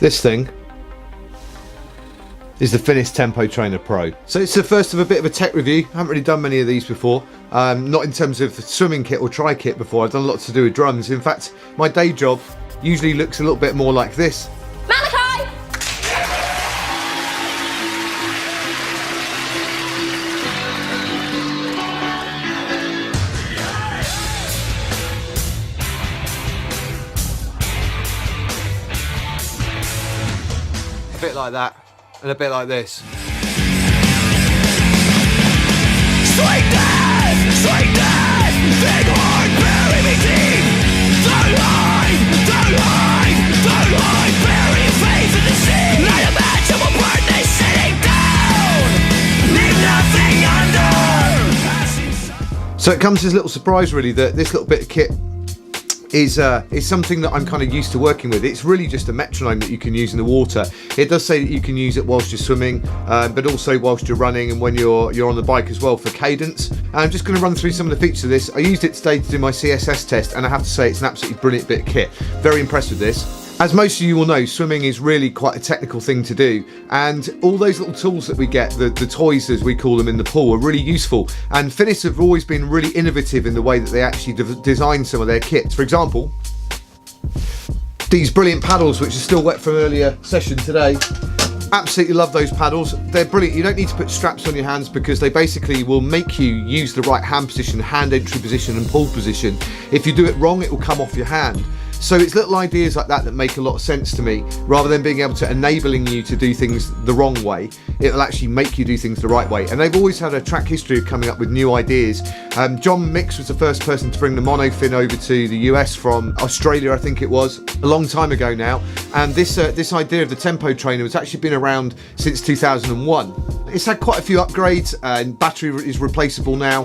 This thing is the Finis Tempo Trainer Pro. So it's the first of a bit of a tech review. I haven't really done many of these before. Not in terms of the swimming kit or tri kit before. I've done lots to do with drums. In fact, my day job usually looks a little bit more like this. Malachi! A bit like that, and a bit like this. Sweetness, sweetness, big heart, bury me deep. Don't hide, bury your face in the sea. Light a match and we'll burn this city down. Leave nothing under. So it comes as a little surprise really that this little bit of kit is something that I'm kind of used to working with. It's really just a metronome that you can use in the water. It does say that you can use it whilst you're swimming, but also whilst you're running and when you're on the bike as well for cadence. And I'm just going to run through some of the features of this. I used it today to do my CSS test, and I have to say it's an absolutely brilliant bit of kit. Very impressed with this. As most of you will know, swimming is really quite a technical thing to do, and all those little tools that we get, the toys as we call them in the pool, are really useful. And Finis have always been really innovative in the way that they actually design some of their kits. For example, these brilliant paddles, which are still wet from earlier session today. Absolutely love those paddles. They're brilliant. You don't need to put straps on your hands because they basically will make you use the right hand position, hand entry position and pull position. If you do it wrong, it will come off your hand. So it's little ideas like that make a lot of sense to me. Rather than being able to enabling you to do things the wrong way, it'll actually make you do things the right way. And they've always had a track history of coming up with new ideas. John Mix was the first person to bring the monofin over to the US from Australia, I think it was, a long time ago now. And this idea of the Tempo Trainer has actually been around since 2001. It's had quite a few upgrades, and battery is replaceable now.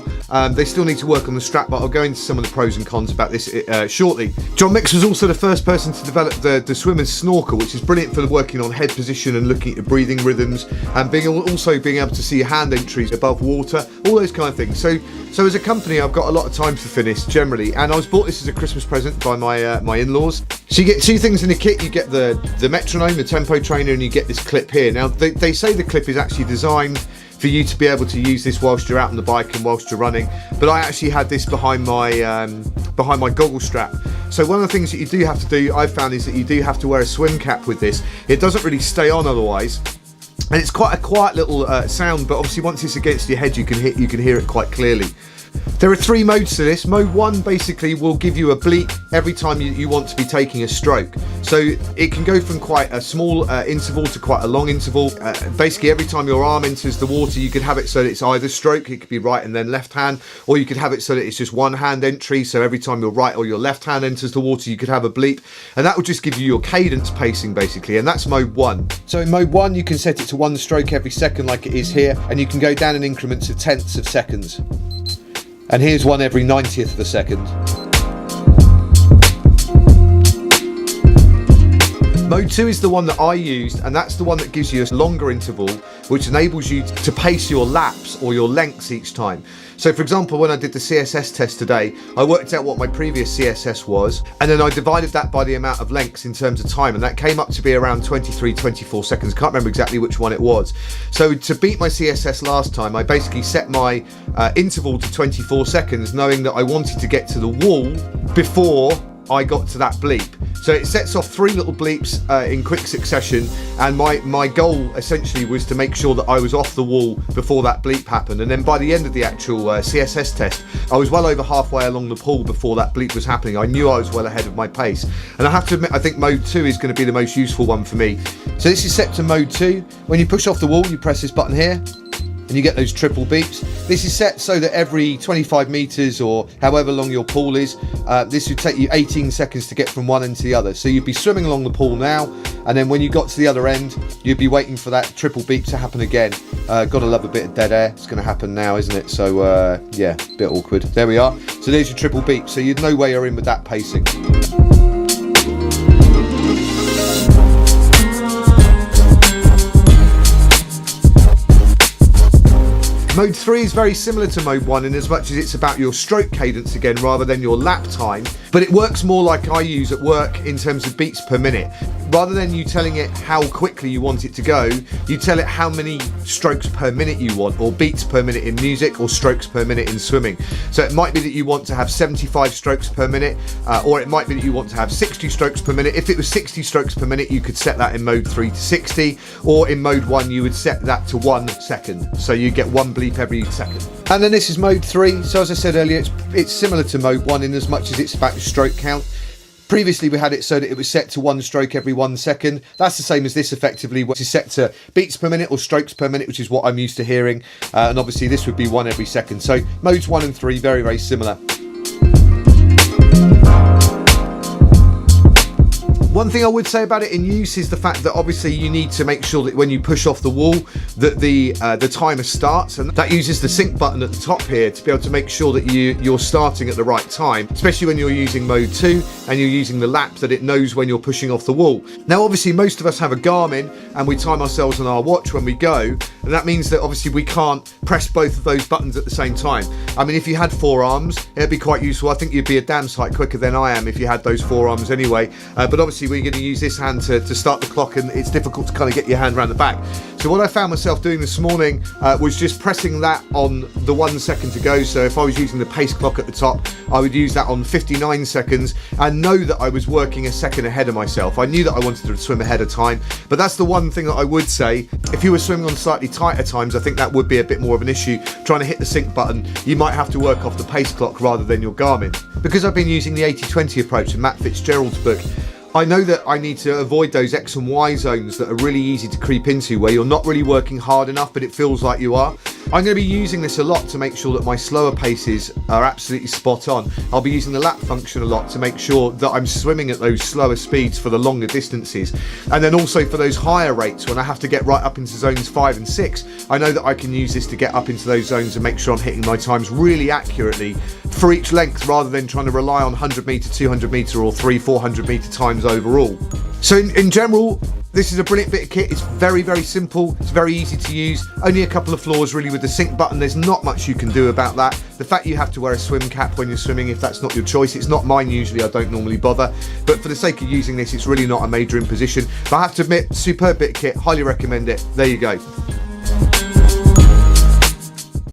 They still need to work on the strap, but I'll go into some of the pros and cons about this shortly. John Mix was also the first person to develop the swimmer's snorkel, which is brilliant for working on head position and looking at breathing rhythms, and also being able to see hand entries above water, all those kind of things. So as a company, I've got a lot of time for Finis generally, and I was bought this as a Christmas present by my in-laws. So you get two things in the kit. You get the metronome, the Tempo Trainer, and you get this clip here. Now they say the clip is actually designed for you to be able to use this whilst you're out on the bike and whilst you're running, but I actually had this behind my goggle strap. So one of the things that you do have to do, I've found, is that you do have to wear a swim cap with this. It doesn't really stay on otherwise, and it's quite a quiet little sound, but obviously once it's against your head you can hear it quite clearly. There are three modes to this. Mode 1 basically will give you a bleep every time you want to be taking a stroke. So it can go from quite a small interval to quite a long interval. Basically every time your arm enters the water, you could have it so that it's either stroke, it could be right and then left hand, or you could have it so that it's just one hand entry, so every time your right or your left hand enters the water you could have a bleep, and that will just give you your cadence pacing basically, and that's mode 1. So in mode 1 you can set it to 1 stroke every second like it is here, and you can go down in increments of tenths of seconds. And here's one every 90th of a second. Mode 2 is the one that I used, and that's the one that gives you a longer interval, which enables you to pace your laps or your lengths each time. So for example, when I did the CSS test today, I worked out what my previous CSS was, and then I divided that by the amount of lengths in terms of time, and that came up to be around 23-24 seconds. Can't remember exactly which one it was. So to beat my CSS last time, I basically set my interval to 24 seconds, knowing that I wanted to get to the wall before I got to that bleep. So it sets off 3 little bleeps in quick succession, and my goal essentially was to make sure that I was off the wall before that bleep happened. And then by the end of the actual CSS test, I was well over halfway along the pool before that bleep was happening. I knew I was well ahead of my pace. And I have to admit, I think mode 2 is going to be the most useful one for me. So this is set to mode 2. When you push off the wall, you press this button here, and you get those triple beeps. This is set so that every 25 meters or however long your pool is, this would take you 18 seconds to get from one end to the other. So you'd be swimming along the pool now, and then when you got to the other end, you'd be waiting for that triple beep to happen again. Gotta love a bit of dead air. It's gonna happen now, isn't it? So yeah, a bit awkward. There we are. So there's your triple beep. So you'd know where you're in with that pacing. Mode 3 is very similar to mode 1 in as much as it's about your stroke cadence again rather than your lap time, but it works more like I use at work in terms of beats per minute. rather than you telling it how quickly you want it to go, you tell it how many strokes per minute you want, or beats per minute in music, or strokes per minute in swimming. So it might be that you want to have 75 strokes per minute, or it might be that you want to have 60 strokes per minute. If it was 60 strokes per minute, you could set that in mode 3 to 60, or in mode 1 you would set that to 1 second, so you get 1 bleep every second. And then this is mode 3. So as I said earlier, it's similar to mode 1 in as much as it's about the stroke count. Previously we had it so that it was set to 1 stroke every 1 second. That's the same as this effectively, which is set to beats per minute or strokes per minute, which is what I'm used to hearing. And obviously this would be 1 every second. So modes 1 and 3, very, very similar. One thing I would say about it in use is the fact that obviously you need to make sure that when you push off the wall that the timer starts, and that uses the sync button at the top here to be able to make sure that you're starting at the right time, especially when you're using mode 2 and you're using the lap, that it knows when you're pushing off the wall. Now obviously most of us have a Garmin and we time ourselves on our watch when we go, and that means that obviously we can't press both of those buttons at the same time. I mean, if you had 4 arms, it'd be quite useful. I think you'd be a damn sight quicker than I am if you had those 4 arms anyway, but obviously we're going to use this hand to start the clock, and it's difficult to kind of get your hand around the back. So what I found myself doing this morning was just pressing that on the 1 second to go. So if I was using the pace clock at the top, I would use that on 59 seconds and know that I was working a second ahead of myself. I knew that I wanted to swim ahead of time, but that's the one thing that I would say. If you were swimming on slightly tighter times, I think that would be a bit more of an issue. Trying to hit the sync button, you might have to work off the pace clock rather than your Garmin. Because I've been using the 80-20 approach in Matt Fitzgerald's book, I know that I need to avoid those X and Y zones that are really easy to creep into, where you're not really working hard enough but it feels like you are. I'm going to be using this a lot to make sure that my slower paces are absolutely spot on. I'll be using the lap function a lot to make sure that I'm swimming at those slower speeds for the longer distances. And then also for those higher rates, when I have to get right up into zones 5 and 6, I know that I can use this to get up into those zones and make sure I'm hitting my times really accurately for each length, rather than trying to rely on 100 meter, 200 meter or 300-400 meter times overall. So in general, this is a brilliant bit of kit. It's very, very simple. It's very easy to use. Only a couple of flaws really with the sync button. There's not much you can do about that. The fact you have to wear a swim cap when you're swimming, if that's not your choice. It's not mine usually, I don't normally bother. But for the sake of using this, it's really not a major imposition. But I have to admit, superb bit of kit. Highly recommend it. There you go.